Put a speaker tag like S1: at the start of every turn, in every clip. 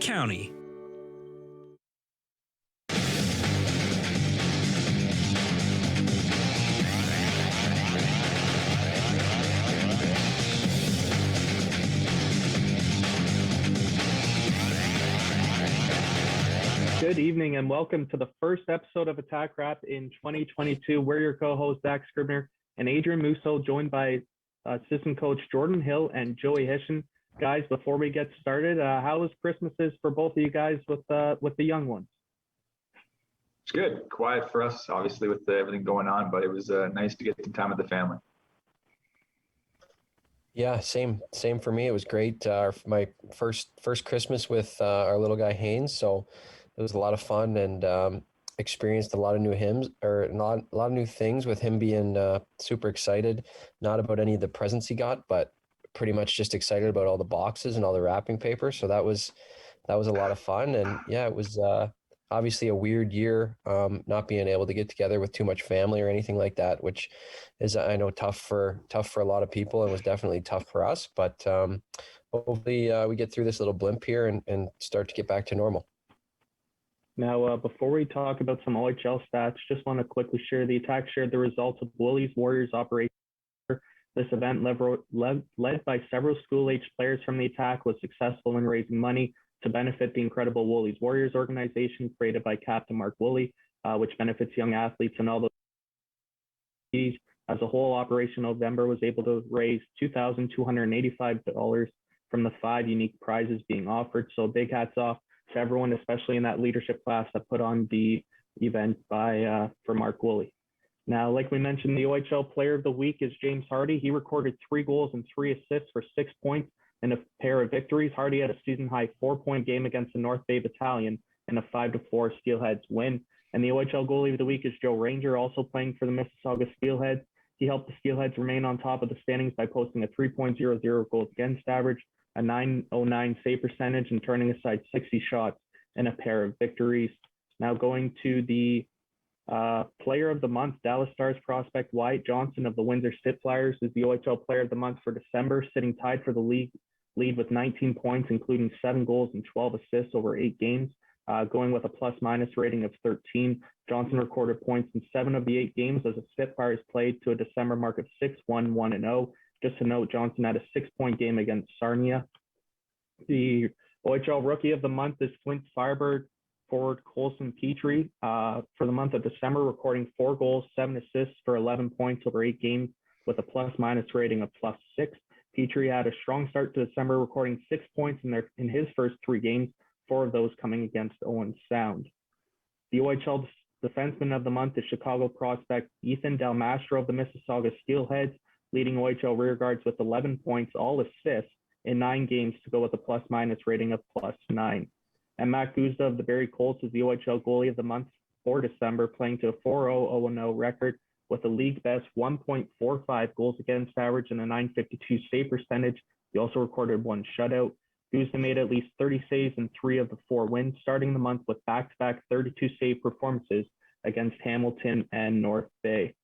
S1: County.
S2: Good evening and welcome to the first episode of Attack Wrap in 2022. We're your co-hosts, Zach Scribner and Adrien Mousseau, joined by assistant coach Jordan Hill and Joey Hishon. Guys, before we get started, how was Christmases for both of you guys with the young ones?
S3: It's good. Quiet for us, obviously, with everything going on, but it was nice to get some time with the family.
S4: Yeah, same for me. It was great. My first Christmas with our little guy Haynes, so it was a lot of fun and experienced a lot of new hymns or a lot of new things with him being super excited, not about any of the presents he got, but pretty much just excited about all the boxes and all the wrapping paper. So that was a lot of fun. And yeah, it was obviously a weird year, not being able to get together with too much family or anything like that, which is, I know, tough for a lot of people. It was definitely tough for us, but hopefully we get through this little blimp here and start to get back to normal.
S2: Now, before we talk about some OHL stats, just want to quickly share the Attack shared the results of Woolies Warriors operation. This event, led by several school-aged players from the Attack, was successful in raising money to benefit the incredible Woolies Warriors organization created by Captain Mark Woolley, which benefits young athletes and all those. As a whole, Operation November was able to raise $2,285 from the 5 unique prizes being offered. So big hats off to everyone, especially in that leadership class that put on the event for Mark Woolley. Now, like we mentioned, the OHL Player of the Week is James Hardy. He recorded 3 goals and 3 assists for 6 points and a pair of victories. Hardy had a season-high 4-point game against the North Bay Battalion in a 5-4 Steelheads win. And the OHL Goalie of the Week is Joe Ranger, also playing for the Mississauga Steelheads. He helped the Steelheads remain on top of the standings by posting a 3.00 goals against average, a .909 save percentage, and turning aside 60 shots and a pair of victories. Now going to the Player of the Month, Dallas Stars prospect Wyatt Johnson of the Windsor Spitflyers is the OHL Player of the Month for December, sitting tied for the league lead with 19 points, including 7 goals and 12 assists over 8 games. Going with a plus-minus rating of 13, Johnson recorded points in 7 of the 8 games as the Spitfires played to a December mark of 6-1-1-0. Just to note, Johnson had a 6-point game against Sarnia. The OHL Rookie of the Month is Flint Firebird forward Colson Petrie for the month of December, recording 4 goals, 7 assists for 11 points over 8 games with a plus-minus rating of +6. Petrie had a strong start to December, recording 6 points in his first 3 games, 4 of those coming against Owen Sound. The OHL Defenseman of the Month is Chicago prospect Ethan Del Mastro of the Mississauga Steelheads, leading OHL rearguards with 11 points, all assists in 9 games to go with a plus-minus rating of +9. And Matt Guzda of the Barrie Colts is the OHL Goalie of the Month for December, playing to a 4-0-0 record with a league best 1.45 goals against average and a .952 save percentage. He also recorded 1 shutout. Guzda made at least 30 saves in 3 of the 4 wins, starting the month with back-to-back 32 save performances against Hamilton and North Bay.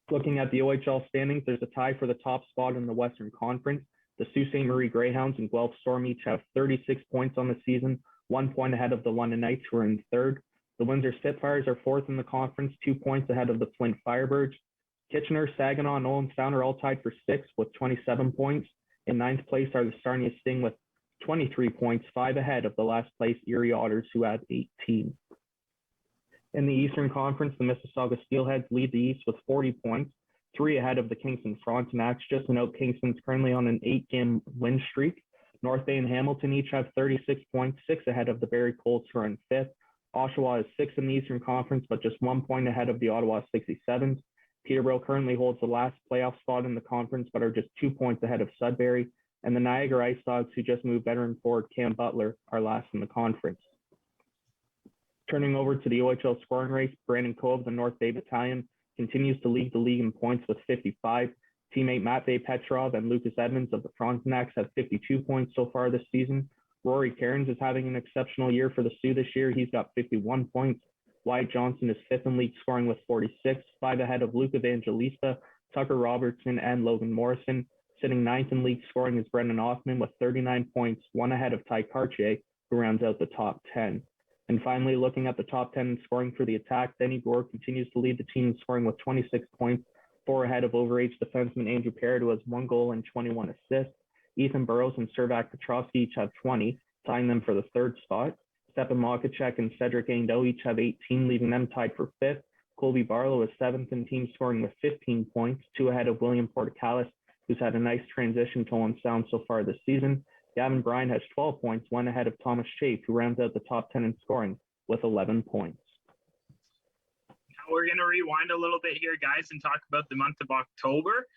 S2: Looking at the OHL standings, there's a tie for the top spot in the Western Conference. The Sault Ste. Marie Greyhounds and Guelph Storm each have 36 points on the season, 1 point ahead of the London Knights, who are in 3rd. The Windsor Spitfires are 4th in the conference, 2 points ahead of the Flint Firebirds. Kitchener, Saginaw, and Owen Sound are all tied for 6th with 27 points. In 9th place are the Sarnia Sting with 23 points, 5 ahead of the last place Erie Otters, who have 18. In the Eastern Conference, the Mississauga Steelheads lead the East with 40 points, 3 ahead of the Kingston Frontenacs. Just to note, Kingston's currently on an 8-game win streak. North Bay and Hamilton each have 36 points, 6 ahead of the Barrie Colts, who are in 5th. Oshawa is 6th in the Eastern Conference, but just 1 point ahead of the Ottawa 67s. Peterborough currently holds the last playoff spot in the conference, but are just 2 points ahead of Sudbury. And the Niagara Ice Dogs, who just moved veteran forward Cam Butler, are last in the conference. Turning over to the OHL scoring race, Brandon Coe of the North Bay Battalion continues to lead the league in points with 55. Teammate Matvey Petrov and Lucas Edmonds of the Frontenacs have 52 points so far this season. Rory Cairns is having an exceptional year for the Sioux this year. He's got 51 points. Wyatt Johnson is 5th in league scoring with 46, 5 ahead of Luke Evangelista, Tucker Robertson, and Logan Morrison. Sitting ninth in league scoring is Brendan Offman with 39 points, one ahead of Ty Cartier, who rounds out the top 10. And finally, looking at the top 10 in scoring for the attack, Benny Gore continues to lead the team in scoring with 26 points, four ahead of overage defenseman Andrew Parrott, who has 1 goal and 21 assists. Ethan Burroughs and Servac Petrovsky each have 20, tying them for the third spot. Stepan Makachek and Cedric Ando each have 18, leaving them tied for fifth. Colby Barlow is seventh in team scoring with 15 points, two ahead of William Portocalis, who's had a nice transition to one sound so far this season. Gavin Bryan has 12 points, one ahead of Thomas Chafe, who rounds out the top 10 in scoring with 11 points.
S1: Now we're going to rewind a little bit here, guys, and talk about the month of October,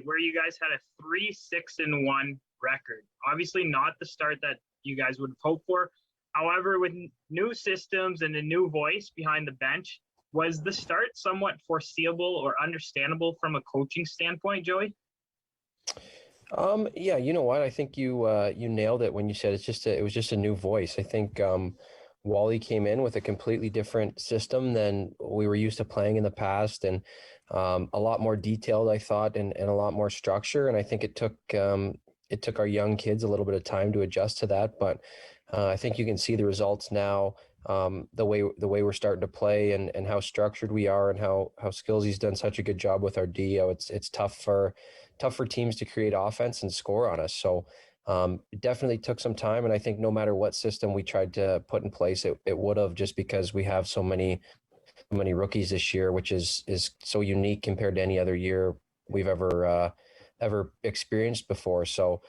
S1: where you guys had a 3-6-1 record. Obviously not the start that you guys would have hoped for. However, with new systems and a new voice behind the bench, was the start somewhat foreseeable or understandable from a coaching standpoint, Joey?
S4: Yeah, you know what? I think you nailed it when you said it was just a new voice. I think Wally came in with a completely different system than we were used to playing in the past, and a lot more detailed, I thought, and a lot more structure. And I think it took our young kids a little bit of time to adjust to that, but I think you can see the results now. The way we're starting to play and how structured we are, and how Skillsy's done such a good job with our D. It's tough for teams to create offense and score on us. So it definitely took some time, and I think no matter what system we tried to put in place, it would have, just because we have so many rookies this year, which is so unique compared to any other year we've ever experienced before. So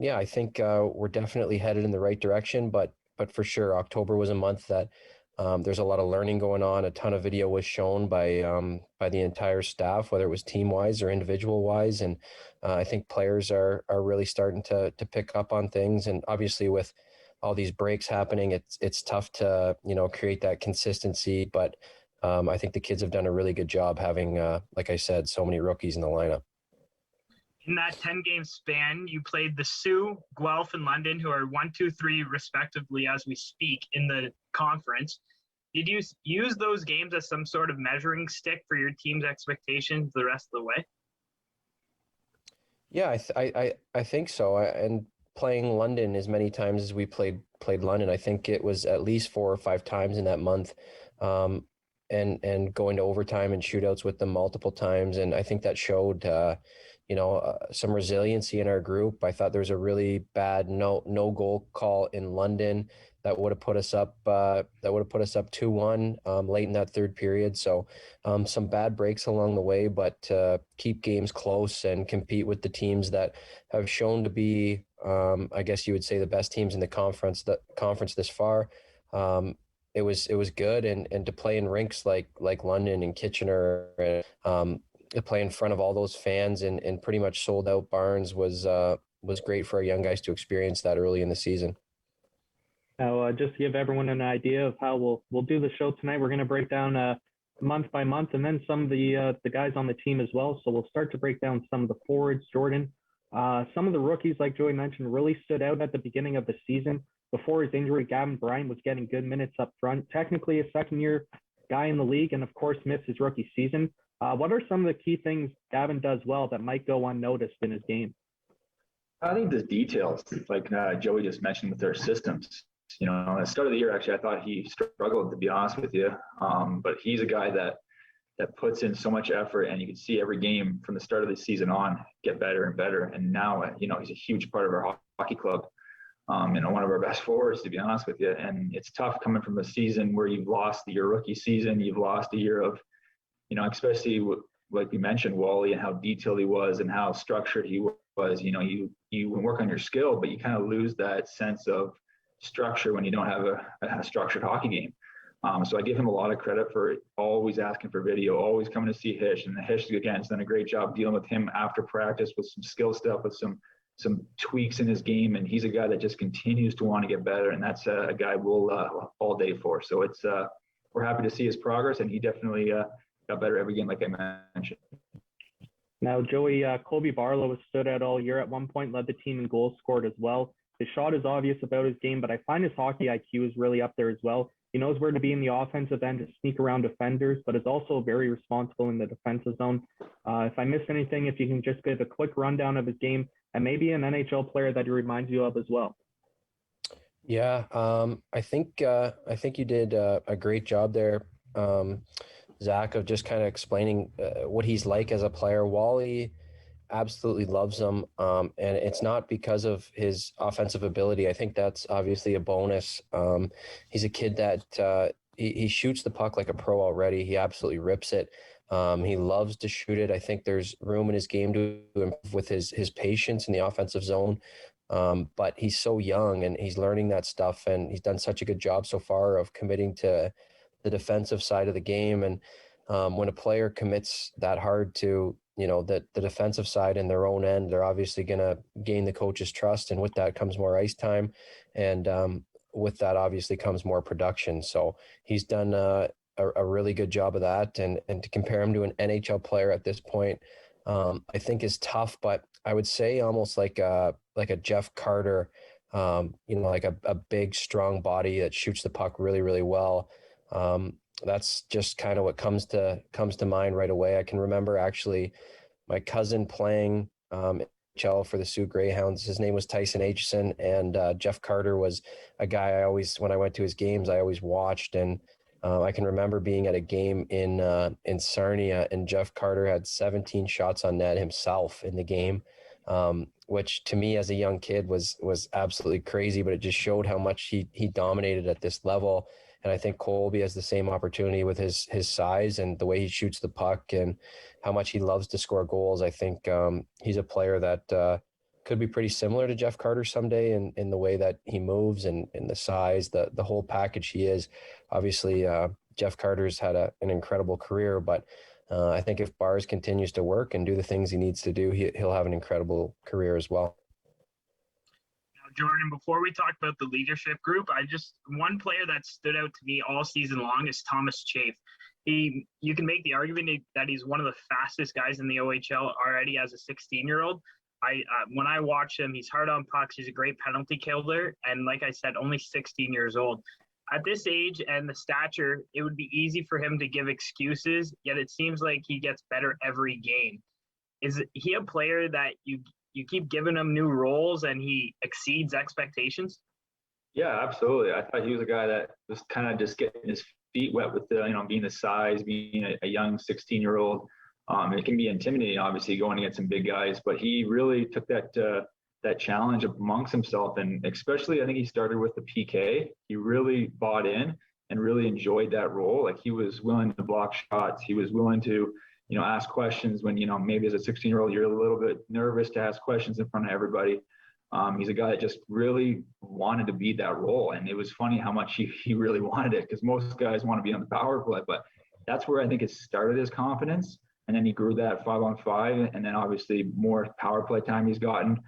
S4: yeah, I think we're definitely headed in the right direction, but for sure, October was a month that there's a lot of learning going on. A ton of video was shown by the entire staff, whether it was team wise or individual wise, and I think players are really starting to pick up on things. And obviously, with all these breaks happening, it's tough to create that consistency. But I think the kids have done a really good job having, like I said, so many rookies in the lineup.
S1: In that 10-game span, you played the Sioux, Guelph, and London, who are 1, 2, 3 respectively as we speak in the conference. Did you use those games as some sort of measuring stick for your team's expectations the rest of the way?
S4: Yeah, I think so. And playing London as many times as we played London, I think it was at least 4 or 5 times in that month, and going to overtime and shootouts with them multiple times. And I think that showed some resiliency in our group. I thought there was a really bad no goal call in London that would have put us up 2-1 late in that third period. So some bad breaks along the way, but keep games close and compete with the teams that have shown to be, I guess you would say, the best teams in the conference this far. It was good, and to play in rinks like London and Kitchener, and to play in front of all those fans and pretty much sold out barns was great for our young guys to experience that early in the season.
S2: Now, just to give everyone an idea of how we'll do the show tonight, we're going to break down month by month, and then some of the guys on the team as well. So we'll start to break down some of the forwards. Jordan, some of the rookies, like Joey mentioned, really stood out at the beginning of the season. Before his injury, Gavin Bryan was getting good minutes up front. Technically a second-year guy in the league, and of course missed his rookie season. What are some of the key things Gavin does well that might go unnoticed in his game?
S3: I think the details, like Joey just mentioned with their systems. At the start of the year, actually, I thought he struggled, to be honest with you. But he's a guy that puts in so much effort, and you can see every game from the start of the season on get better and better. And now, he's a huge part of our hockey club. One of our best forwards, to be honest with you. And it's tough coming from a season where you've lost your rookie season, you've lost a year of, especially like we mentioned, Wally, and how detailed he was and how structured he was. You work on your skill, but you kind of lose that sense of structure when you don't have a structured hockey game. So I give him a lot of credit for always asking for video, always coming to see Hish. And Hish, again, has done a great job dealing with him after practice with some skill stuff, with some tweaks in his game. And he's a guy that just continues to want to get better. And that's a guy we'll all day for. So it's we're happy to see his progress, and he definitely got better every game, like I mentioned.
S2: Now, Joey, Colby Barlow has stood out all year. At one point, led the team in goals scored as well. His shot is obvious about his game, but I find his hockey IQ is really up there as well. He knows where to be in the offensive end to sneak around defenders, but is also very responsible in the defensive zone. If I missed anything, if you can just give a quick rundown of his game and maybe an NHL player that he reminds you of as well.
S4: Yeah, I think you did a great job there, Zach, of just kind of explaining what he's like as a player. Wally absolutely loves him, and it's not because of his offensive ability. I think that's obviously a bonus. He's a kid that he shoots the puck like a pro already. He absolutely rips it. He loves to shoot it. I think there's room in his game to improve with his patience in the offensive zone. But he's so young and he's learning that stuff, and he's done such a good job so far of committing to the defensive side of the game. And when a player commits that hard to, the defensive side in their own end, they're obviously going to gain the coach's trust. And with that comes more ice time. And with that obviously comes more production. So he's done a really good job of that. And to compare him to an NHL player at this point, I think is tough, but I would say almost like a Jeff Carter, like a big, strong body that shoots the puck really, really well. That's just kind of what comes to mind right away. I can remember actually my cousin playing NHL for the Sioux Greyhounds. His name was Tyson Aitchison, and Jeff Carter was a guy when I went to his games, I always watched. And I can remember being at a game in Sarnia, and Jeff Carter had 17 shots on net himself in the game, which to me as a young kid was absolutely crazy, but it just showed how much he dominated at this level. And I think Colby has the same opportunity with his size and the way he shoots the puck and how much he loves to score goals. I think he's a player that could be pretty similar to Jeff Carter someday in the way that he moves and in the size, the whole package he is. Obviously, Jeff Carter's had an incredible career, but I think if Bars continues to work and do the things he needs to do, he'll have an incredible career as well.
S1: Jordan, before we talk about the leadership group, one player that stood out to me all season long is Thomas Chafe. You can make the argument that he's one of the fastest guys in the OHL already as a 16-year-old. When I watch him, he's hard on pucks. He's a great penalty killer. And like I said, only 16 years old. At this age and the stature, it would be easy for him to give excuses, yet it seems like he gets better every game. Is he a player that you keep giving him new roles and he exceeds expectations?
S3: Yeah, absolutely. I thought he was a guy that was kind of just getting his feet wet with being the size, being a young 16-year-old. It can be intimidating, obviously, going against some big guys, but he really took that challenge amongst himself. And especially, I think he started with the PK. He really bought in and really enjoyed that role. Like, he was willing to block shots. He was willing to, ask questions when, maybe as a 16-year-old, you're a little bit nervous to ask questions in front of everybody. He's a guy that just really wanted to be that role. And it was funny how much he really wanted it, because most guys want to be on the power play, but that's where I think it started his confidence. And then he grew that 5-on-5, and then obviously more power play time he's gotten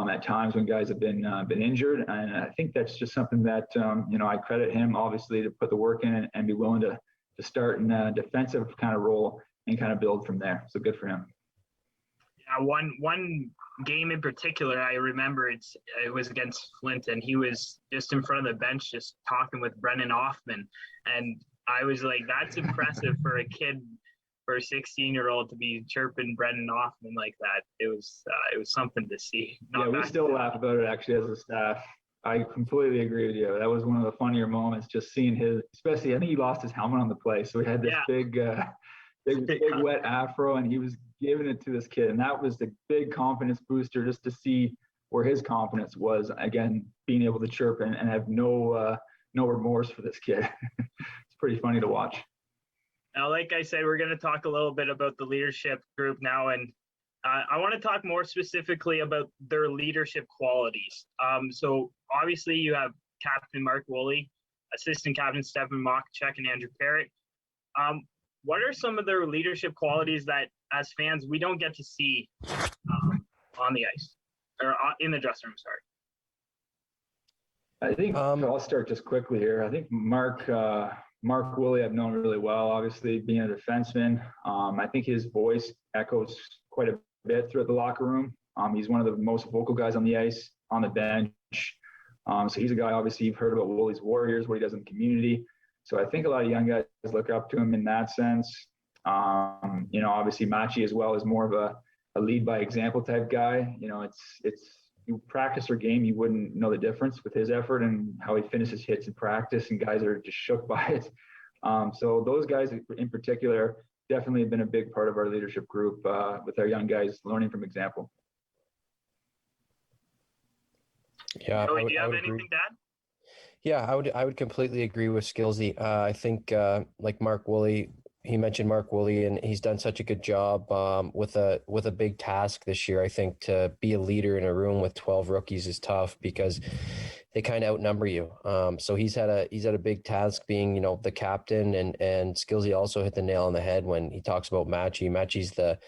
S3: at times when guys have been injured. And I think that's just something that, I credit him obviously to put the work in and be willing to start in a defensive kind of role and kind of build from there. So good for him.
S1: Yeah, one game in particular, I remember it was against Flint, and he was just in front of the bench just talking with Brennan Hoffman. And I was like, that's impressive for a kid, for a 16-year-old to be chirping Brendan Hoffman like that. It was something to see.
S3: We still laugh about it actually as a staff. I completely agree with you. That was one of the funnier moments, just seeing especially, I think he lost his helmet on the play. So he had this big wet afro, and he was giving it to this kid. And that was the big confidence booster, just to see where his confidence was, again, being able to chirp and have no remorse for this kid. It's pretty funny to watch.
S1: Now, like I said, we're going to talk a little bit about the leadership group now, and I want to talk more specifically about their leadership qualities. So obviously you have Captain Mark Woolley, Assistant Captain Stefan Machchek, and Andrew Parrott. What are some of their leadership qualities that, as fans, we don't get to see on the ice or in the dressing room? Sorry.
S3: I think I'll start just quickly here. I think Mark Woolley I've known really well, obviously being a defenseman. I think his voice echoes quite a bit throughout the locker room. He's one of the most vocal guys on the ice. on the bench. So he's a guy, obviously, you've heard about Wooly's Warriors, what he does in the community. So I think a lot of young guys look up to him in that sense. Obviously Machi as well is more of a lead by example type guy. You practice or game, you wouldn't know the difference with his effort and how he finishes hits in practice, and guys are just shook by it. So those guys in particular definitely have been a big part of our leadership group with our young guys learning from example.
S4: Yeah.
S1: Joey, do you have anything to add?
S4: Yeah, I would completely agree with Skillsy. I think like Mark Woolley, he mentioned Mark Woolley, and he's done such a good job with a big task this year. I think to be a leader in a room with 12 rookies is tough because they kind of outnumber you. So he's had a big task being, the captain, and Skillsy also hit the nail on the head when he talks about Machi. Machi's the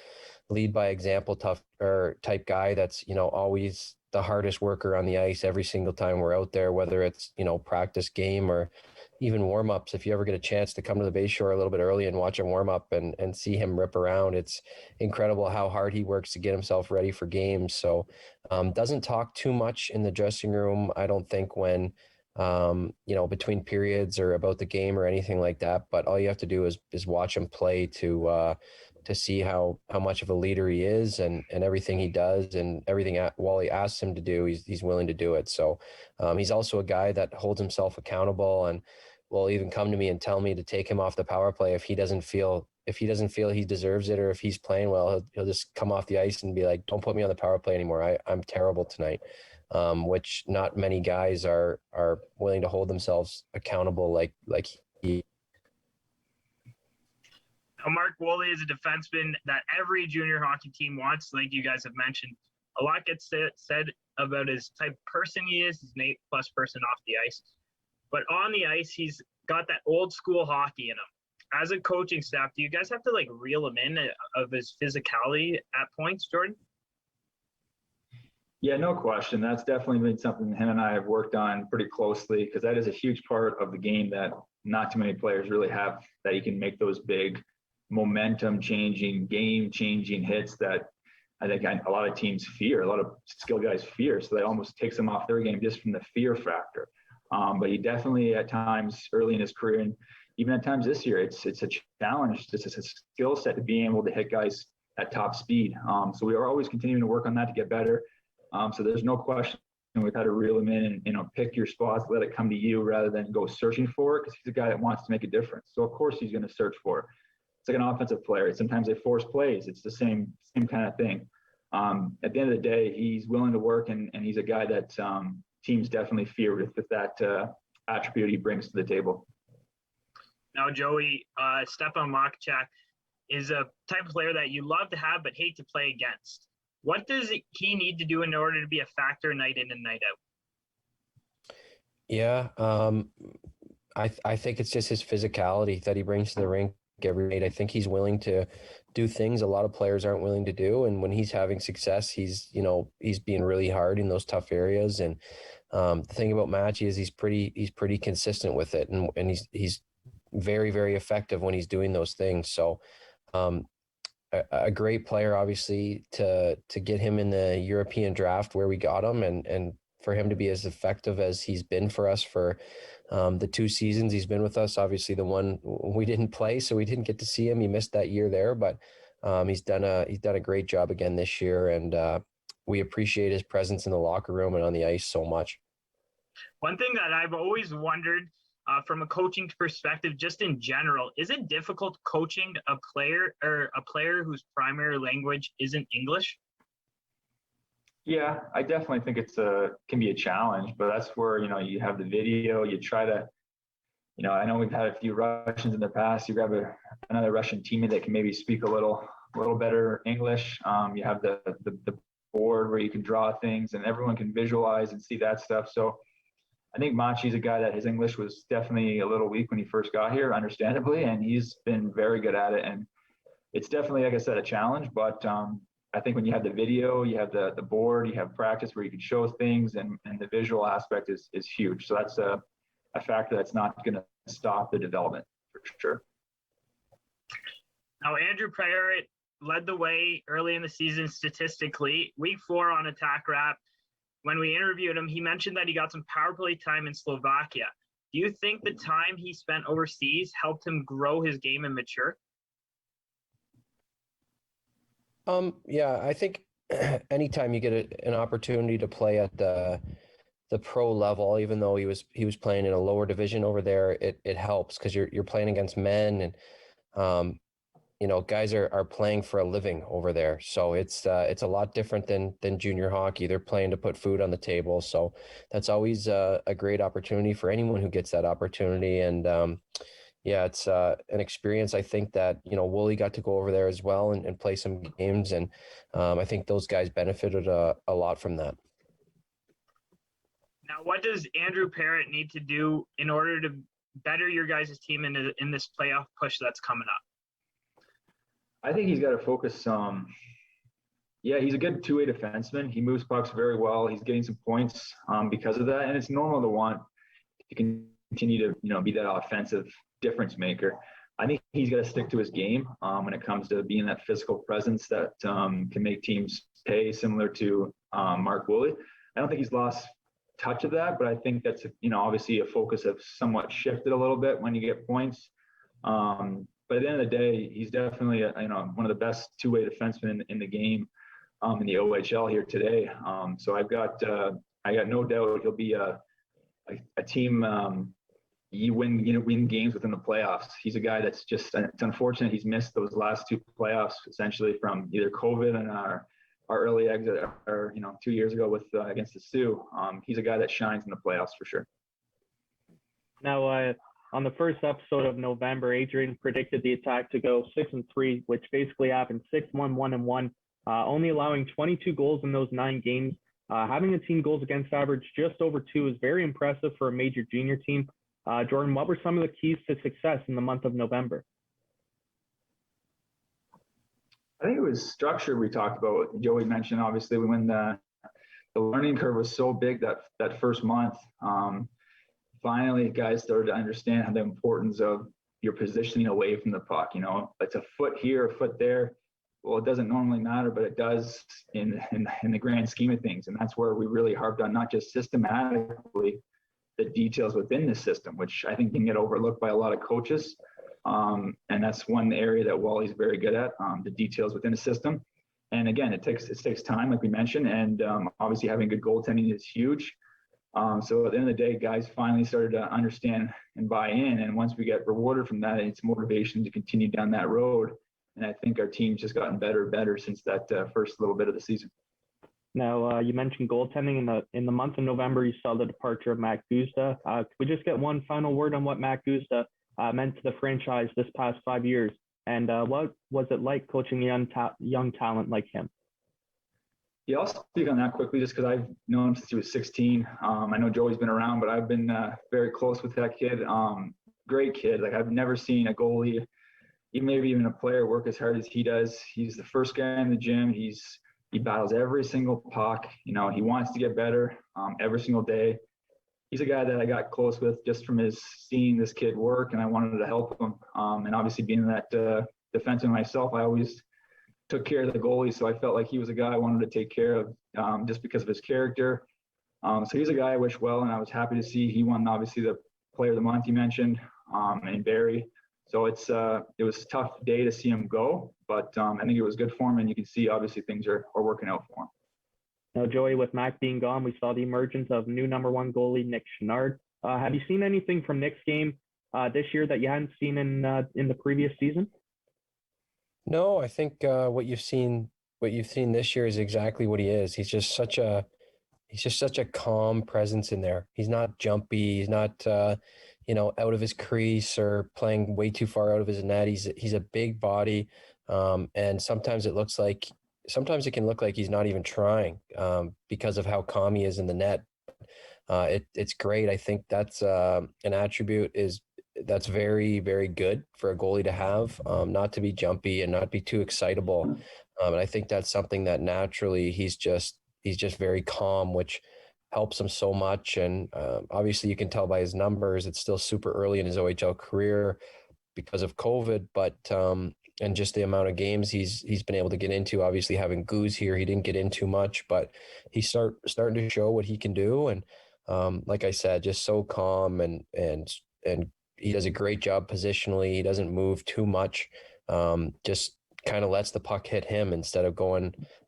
S4: lead by example type guy that's, always the hardest worker on the ice every single time we're out there, whether it's, practice, game, or even warm-ups. If you ever get a chance to come to the Bayshore a little bit early and watch a warm-up and see him rip around, it's incredible how hard he works to get himself ready for games. So doesn't talk too much in the dressing room, I don't think, when between periods or about the game or anything like that. But all you have to do is watch him play to see how much of a leader he is, and everything he does, and everything Wally asks him to do, he's willing to do it. So he's also a guy that holds himself accountable and will even come to me and tell me to take him off the power play if he doesn't feel he deserves it, or if he's playing well, he'll just come off the ice and be like, don't put me on the power play anymore. I'm terrible tonight. Which not many guys are willing to hold themselves accountable like he.
S1: Mark Woolley is a defenseman that every junior hockey team wants, like you guys have mentioned. A lot gets said about his type of person he is. He's an A+ person off the ice. But on the ice, he's got that old school hockey in him. As a coaching staff, do you guys have to reel him in of his physicality at points, Jordan?
S3: Yeah, no question. That's definitely been something him and I have worked on pretty closely, because that is a huge part of the game that not too many players really have, that you can make those big momentum changing, game changing hits that I think a lot of teams fear, a lot of skill guys fear. So that almost takes them off their game just from the fear factor. But he definitely at times early in his career, and even at times this year, it's a challenge. It's a skill set to be able to hit guys at top speed. So we are always continuing to work on that to get better. So there's no question we've had to reel him in and pick your spots, let it come to you rather than go searching for it, because he's a guy that wants to make a difference. So of course he's going to search for it. It's like an offensive player. Sometimes they force plays. It's the same kind of thing. At the end of the day, he's willing to work, and he's a guy that teams definitely fear with that attribute he brings to the table.
S1: Now, Joey, Stepan Makchak is a type of player that you love to have but hate to play against. What does he need to do in order to be a factor night in and night out?
S4: Yeah, I think it's just his physicality that he brings to the rink every night. I think he's willing to do things a lot of players aren't willing to do, and when he's having success, he's being really hard in those tough areas. And the thing about Machi is he's pretty consistent with it, and he's very, very effective when he's doing those things. So a great player, obviously, to get him in the European draft where we got him, and for him to be as effective as he's been for us for the 2 seasons he's been with us. Obviously, the one we didn't play, so we didn't get to see him. He missed that year there, but he's done a great job again this year, and we appreciate his presence in the locker room and on the ice so much.
S1: One thing that I've always wondered from a coaching perspective, just in general, is it difficult coaching a player whose primary language isn't English?
S3: Yeah, I definitely think can be a challenge, but that's where, you have the video, you try to, I know we've had a few Russians in the past. You grab another Russian teammate that can maybe speak a little better English. You have the board where you can draw things and everyone can visualize and see that stuff. So I think Machi's a guy that his English was definitely a little weak when he first got here, understandably, and he's been very good at it. And it's definitely, like I said, a challenge, but I think when you have the video, you have the board, you have practice where you can show things, and the visual aspect is huge. So that's a factor that's not going to stop the development for sure.
S1: Now, Andrew Priorit led the way early in the season statistically. Week 4 on Attack Wrap, when we interviewed him, he mentioned that he got some power play time in Slovakia. Do you think the time he spent overseas helped him grow his game and mature?
S4: Yeah, I think anytime you get an opportunity to play at the pro level, even though he was playing in a lower division over there, it helps because you're playing against men, and guys are playing for a living over there. So it's a lot different than junior hockey. They're playing to put food on the table. So that's always a great opportunity for anyone who gets that opportunity. And yeah, it's an experience. I think that, Wooly got to go over there as well and play some games. And I think those guys benefited a lot from that.
S1: Now, what does Andrew Parrott need to do in order to better your guys' team in this playoff push that's coming up?
S3: I think he's got to focus. Yeah, he's a good two-way defenseman. He moves pucks very well. He's getting some points because of that, and it's normal to want to continue to be that offensive difference maker. I think he's got to stick to his game when it comes to being that physical presence that can make teams pay, similar to Mark Woolley. I don't think he's lost touch of that, but I think that's obviously a focus have somewhat shifted a little bit when you get points. But at the end of the day, he's definitely one of the best two-way defensemen in the game in the OHL here today. So I got no doubt he'll be a team. You win games within the playoffs. He's a guy that's just, it's unfortunate he's missed those last two playoffs essentially from either COVID and our early exit, or 2 years ago with against the Sioux. He's a guy that shines in the playoffs for sure.
S2: Now, on the first episode of November, Adrien predicted the attack to go 6-3, which basically happened 6-1, 1-1, only allowing 22 goals in those 9 games. Having a team goals against average just over 2 is very impressive for a major junior team. Jordan, what were some of the keys to success in the month of November?
S3: I think it was structure we talked about. Joey mentioned, obviously, when the learning curve was so big that first month. Finally, guys started to understand the importance of your positioning away from the puck. It's a foot here, a foot there. Well, it doesn't normally matter, but it does in the grand scheme of things. And that's where we really harped on not just systematically the details within the system, which I think can get overlooked by a lot of coaches. And that's one area that Wally's very good at, the details within the system. And again, it takes time, like we mentioned, and obviously having good goaltending is huge. So at the end of the day, guys finally started to understand and buy in. And once we get rewarded from that, it's motivation to continue down that road. And I think our team's just gotten better and better since that first little bit of the season.
S2: Now, you mentioned goaltending. In the month of November, you saw the departure of Matt Guzda. Could we just get one final word on what Matt Guzda meant to the franchise this past 5 years? And what was it like coaching a young talent like him?
S3: Yeah, I'll speak on that quickly just because I've known him since he was 16. I know Joey's been around, but I've been very close with that kid. Great kid. Like, I've never seen a goalie, maybe even a player, work as hard as he does. He's the first guy in the gym. He battles every single puck. He wants to get better every single day. He's a guy that I got close with just from seeing this kid work, and I wanted to help him. And obviously being that defenseman myself, I always took care of the goalie, so I felt like he was a guy I wanted to take care of just because of his character. So he's a guy I wish well, and I was happy to see he won, obviously, the Player of the Month you mentioned, and Barry. So it was a tough day to see him go, but I think it was good for him, and you can see, obviously, things are working out for him.
S2: Now, Joey, with Mac being gone, we saw the emergence of new number 1 goalie Nick Chenard. Have you seen anything from Nick's game this year that you hadn't seen in the previous season?
S4: No, I think what you've seen this year is exactly what he is. He's just such a calm presence in there. He's not jumpy. He's not out of his crease or playing way too far out of his net. He's a big body, and sometimes it can look like he's not even trying because of how calm he is in the net. It's great. I think that's an attribute that's very, very good for a goalie to have, not to be jumpy and not be too excitable. And I think that's something that naturally he's just very calm, which helps him so much. And obviously you can tell by his numbers, it's still super early in his OHL career because of COVID, but just the amount of games he's been able to get into. Obviously, having Goose here, he didn't get into much, but he's starting to show what he can do. And like I said, just so calm and he does a great job positionally. He doesn't move too much. Just kind of lets the puck hit him instead of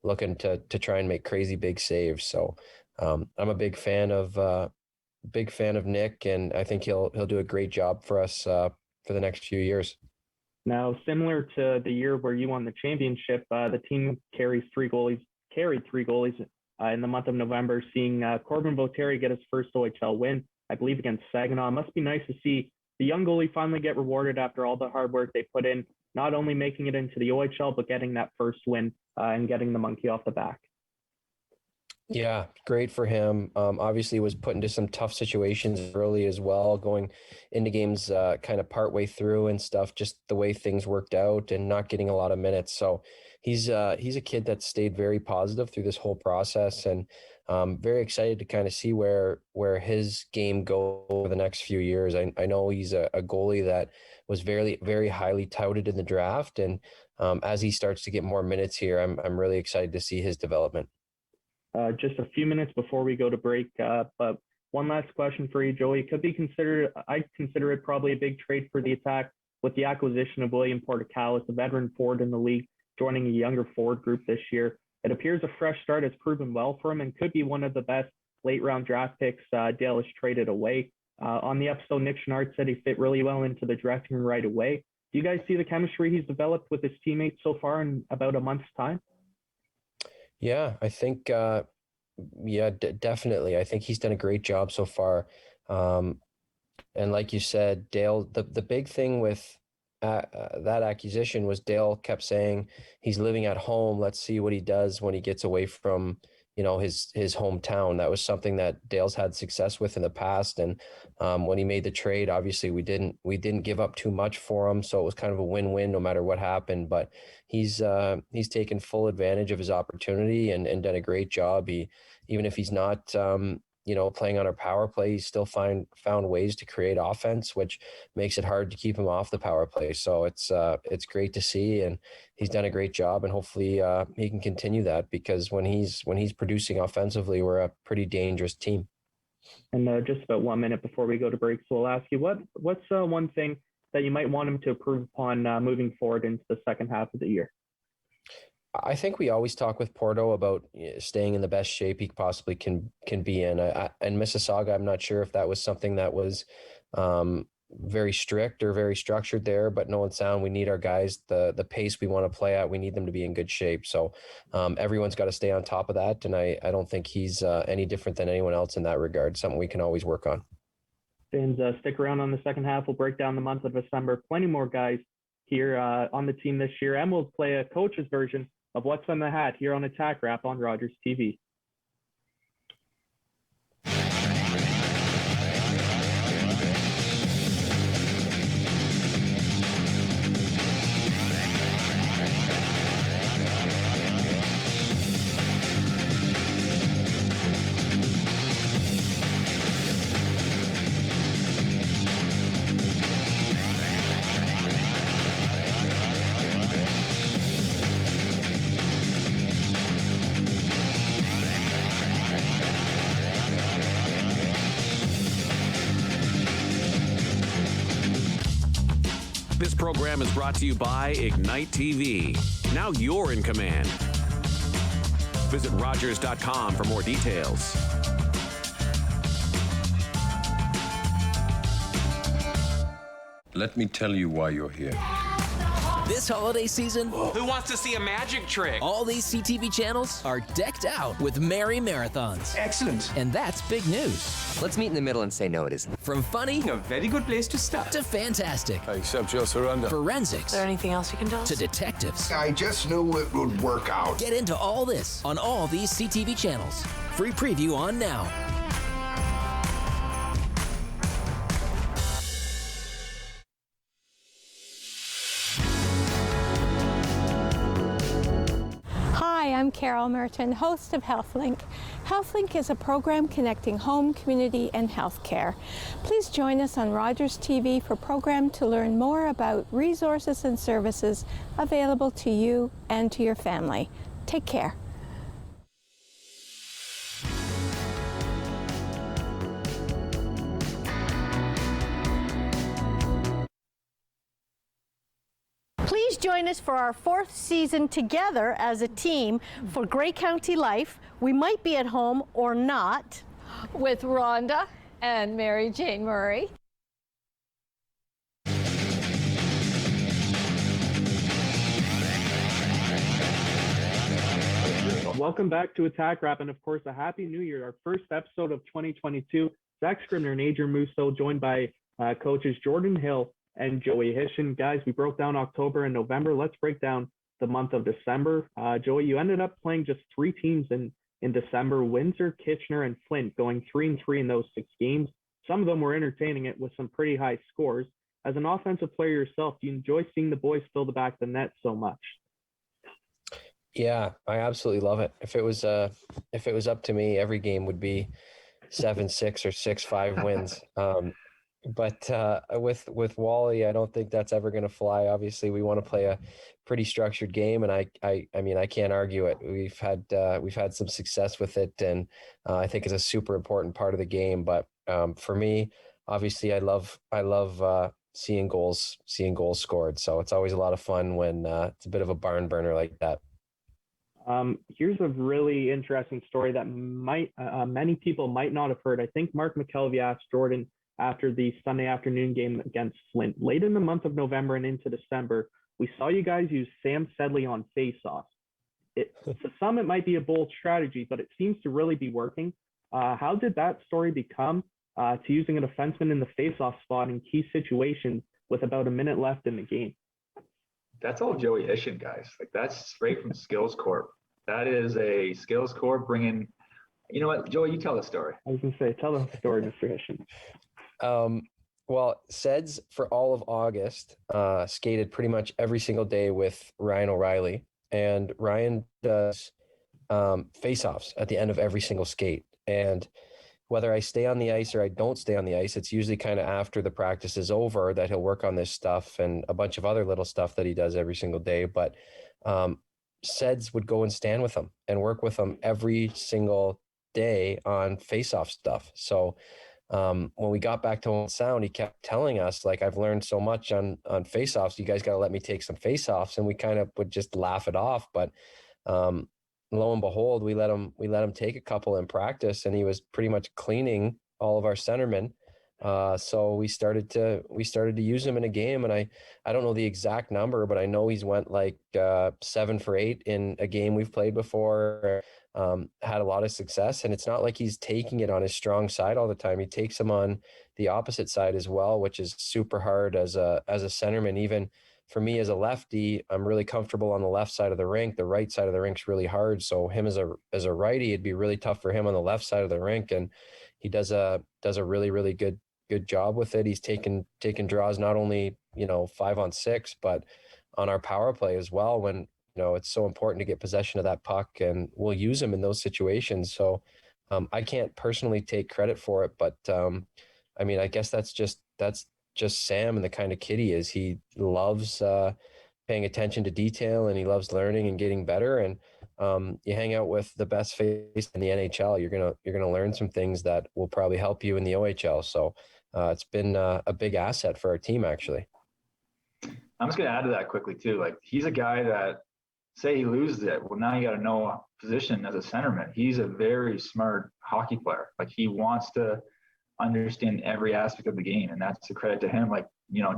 S4: looking to try and make crazy big saves. So I'm a big fan of Nick, and I think he'll do a great job for us for the next few years.
S2: Now, similar to the year where you won the championship, the team carried three goalies in the month of November, seeing Corbin Volteri get his first OHL win, I believe, against Saginaw. It must be nice to see the young goalie finally get rewarded after all the hard work they put in, not only making it into the OHL, but getting that first win and getting the monkey off the back.
S4: Yeah, great for him. Obviously was put into some tough situations early as well, going into games kind of partway through and stuff, just the way things worked out and not getting a lot of minutes. So he's a kid that stayed very positive through this whole process, and very excited to kind of see where his game goes over the next few years. I know he's a goalie that was very, very highly touted in the draft, and as he starts to get more minutes here, I'm really excited to see his development.
S2: Just a few minutes before we go to break, but one last question for you, Joey. I consider it probably a big trade for the Attack with the acquisition of William Portocalis, a veteran forward in the league, joining a younger forward group this year. It appears a fresh start has proven well for him and could be one of the best late-round draft picks Dale has traded away. On the episode, Nick Schnard said he fit really well into the dressing room right away. Do you guys see the chemistry he's developed with his teammates so far in about a month's time?
S4: Yeah, I think, definitely. I think he's done a great job so far. And like you said, Dale, the big thing with that acquisition was Dale kept saying he's living at home. Let's see what he does when he gets away from, his hometown. That was something that Dale's had success with in the past. And when he made the trade, obviously we didn't give up too much for him. So it was kind of a win-win no matter what happened, but he's taken full advantage of his opportunity and done a great job. Even if he's not, playing on our power play, he still found ways to create offense, which makes it hard to keep him off the power play. So it's great to see, and he's done a great job, and hopefully he can continue that, because when he's producing offensively, we're a pretty dangerous team.
S2: And just about 1 minute before we go to break, so I'll ask you, what's one thing that you might want him to improve upon moving forward into the second half of the year?
S4: I think we always talk with Porto about staying in the best shape he possibly can be in. And Mississauga, I'm not sure if that was something that was very strict or very structured there, but knowing sound, we need our guys, the pace we want to play at, we need them to be in good shape. So everyone's got to stay on top of that. And I don't think he's any different than anyone else in that regard. Something we can always work on.
S2: Fans, stick around on the second half. We'll break down the month of December. Plenty more guys here on the team this year, and we'll play a coach's version of What's on the Hat here on Attack Wrap on Rogers TV.
S5: This program is brought to you by Ignite TV. Now you're in command. Visit Rogers.com for more details.
S6: Let me tell you why you're here.
S7: This holiday season,
S8: who wants to see a magic trick?
S7: All these CTV channels are decked out with merry marathons.
S8: Excellent.
S7: And that's big news.
S9: Let's meet in the middle and say no, it isn't.
S7: From funny,
S8: A very good place to start.
S7: to fantastic,
S6: I accept your surrender.
S7: forensics,
S10: Is there anything else you can tell us?
S7: to detectives.
S11: I just knew it would work out.
S7: Get into all this on all these CTV channels. Free preview on now.
S12: Hi, I'm
S10: I'm Carol Merton, host of HealthLink. HealthLink is a program connecting home, community, and healthcare. Please join us on Rogers TV for a program to learn more about resources and services available to you and to your family. Take care.
S12: Please join us for our 4th season together as a team for Grey County Life. We might be at home or not.
S13: With Rhonda and Mary Jane Murray.
S2: Welcome back to Attack Wrap, and of course, a Happy New Year, our first episode of 2022. Zach Scribner and Adrien Mousseau, joined by coaches Jordan Hill and Joey Hishon. Guys, we broke down October and November. Let's break down the month of December. Joey, you ended up playing just 3 teams in December: Windsor, Kitchener, and Flint, going 3-3 in those 6 games. Some of them were entertaining it with some pretty high scores. As an offensive player yourself, do you enjoy seeing the boys fill the back of the net so much?
S4: Yeah, I absolutely love it. If it was up to me, every game would be 7-6 or 6-5 wins. But with Wally, I don't think that's ever going to fly. Obviously, we want to play a pretty structured game, and I mean, I can't argue it. We've had some success with it, and I think it's a super important part of the game. But for me, obviously, I love seeing goals scored. So it's always a lot of fun when it's a bit of a barn burner like that.
S2: Here's a really interesting story that many people might not have heard. I think Mark McKelvey asked Jordan after the Sunday afternoon game against Flint. Late in the month of November and into December, we saw you guys use Sam Sedley on faceoffs. To some, it might be a bold strategy, but it seems to really be working. How did that story become to using a defenseman in the faceoff spot in key situations with about a minute left in the game?
S3: That's all Joey Hishon, guys. Like, that's straight from Skills Corp. That is a Skills Corp bringing. You know what, Joey? You tell the story.
S2: I was gonna say, tell the story, Mr. Hishon.
S4: Well, Seds for all of August skated pretty much every single day with Ryan O'Reilly, and Ryan does face-offs at the end of every single skate. And whether I stay on the ice or I don't stay on the ice, it's usually kind of after the practice is over that he'll work on this stuff and a bunch of other little stuff that he does every single day. But Seds would go and stand with him and work with him every single day on face-off stuff. So when we got back to Owen Sound, he kept telling us, like, I've learned so much on face-offs. You guys got to let me take some face-offs. And we kind of would just laugh it off. But lo and behold, we let him take a couple in practice, and he was pretty much cleaning all of our centermen. So we started to use him in a game, and I don't know the exact number, but I know he's went like 7 for 8 in a game we've played before. Had a lot of success, and it's not like he's taking it on his strong side all the time. He takes them on the opposite side as well, which is super hard as a centerman. Even for me as a lefty, I'm really comfortable on the left side of the rink. The right side of the rink's really hard. So him as a righty, it'd be really tough for him on the left side of the rink, and he does a really, really good job with it. He's taken draws not only 5-on-6, but on our power play as well, when it's so important to get possession of that puck, and we'll use him in those situations. So I can't personally take credit for it, but I mean, I guess that's just Sam and the kind of kid he is. He loves paying attention to detail, and he loves learning and getting better. And you hang out with the best face in the NHL, you're gonna learn some things that will probably help you in the OHL. So it's been a big asset for our team, actually.
S3: I'm just going to add to that quickly too. Like, he's a guy that, say he loses it, well, now you got to know a position as a centerman. He's a very smart hockey player. Like, he wants to understand every aspect of the game, and that's a credit to him. Like,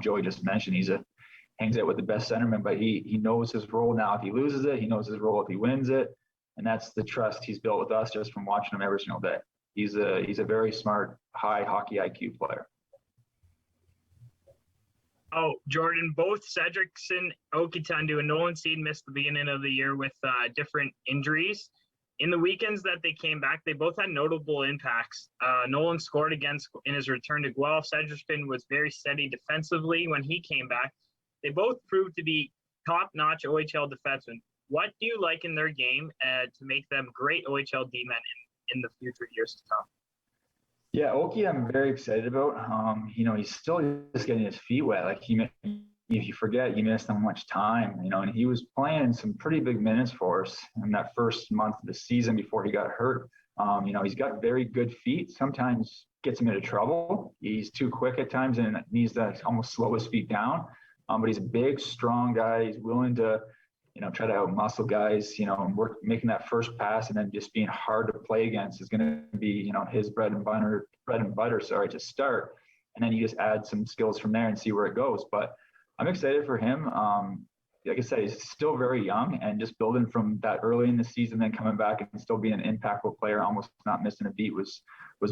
S3: Joey just mentioned, hangs out with the best centerman, but he knows his role now. If he loses it, he knows his role if he wins it, and that's the trust he's built with us just from watching him every single day. He's a very smart, high hockey IQ player.
S1: Oh, Jordan, both Cedrickson, Okitundu, and Nolan Seed missed the beginning of the year with different injuries. In the weekends that they came back, they both had notable impacts. Nolan scored in his return to Guelph. Cedrickson was very steady defensively when he came back. They both proved to be top-notch OHL defensemen. What do you like in their game to make them great OHL D-men in the future years to come?
S3: Yeah, Oki, I'm very excited about. He's still just getting his feet wet. Like if you forget, he missed how much time, and he was playing some pretty big minutes for us in that first month of the season before he got hurt. He's got very good feet. Sometimes gets him into trouble. He's too quick at times and needs to almost slow his feet down. But he's a big, strong guy. He's willing to, try to out-muscle guys, and work making that first pass and then just being hard to play against is going to be, his bread and butter, to start. And then you just add some skills from there and see where it goes. But I'm excited for him. Like I said, he's still very young, and just building from that early in the season, then coming back and still being an impactful player, almost not missing a beat was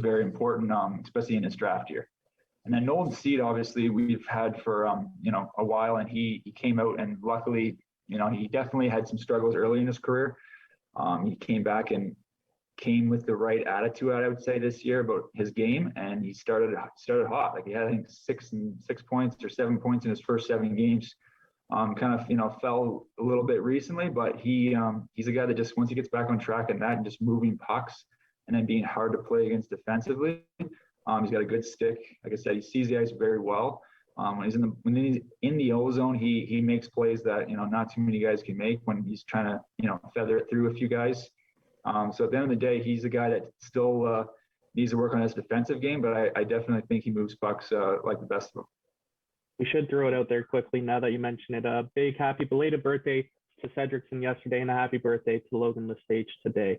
S3: very important, especially in his draft year. And then Nolan Seed, obviously, we've had for a while, and he came out, and luckily, he definitely had some struggles early in his career. He came back and came with the right attitude, I would say, this year about his game, and he started hot. Like he had, I think, 6 points or 7 points in his first 7 games. Fell a little bit recently, but he's a guy that just, once he gets back on track and that, and just moving pucks and then being hard to play against defensively. He's got a good stick. Like I said, he sees the ice very well. When he's in the O zone, he makes plays that not too many guys can make when he's trying to feather it through a few guys. So at the end of the day, he's a guy that still needs to work on his defensive game, but I definitely think he moves pucks like the best of them.
S2: We should throw it out there quickly now that you mention it. A big happy belated birthday to Cedrickson yesterday, and a happy birthday to Logan Lestage today.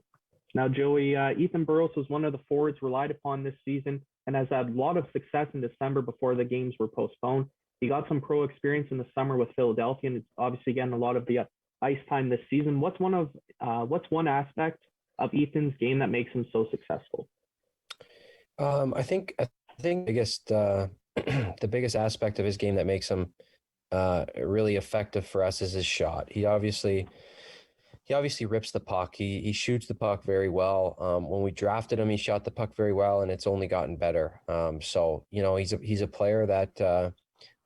S2: Now, Joey, Ethan Burroughs was one of the forwards relied upon this season and has had a lot of success in December before the games were postponed. He got some pro experience in the summer with Philadelphia, and it's obviously getting a lot of the ice time this season. What's one aspect of Ethan's game that makes him so successful?
S4: I think the biggest aspect of his game that makes him really effective for us is his shot. He obviously rips the puck. He shoots the puck very well. When we drafted him, he shot the puck very well, and it's only gotten better. So he's a player that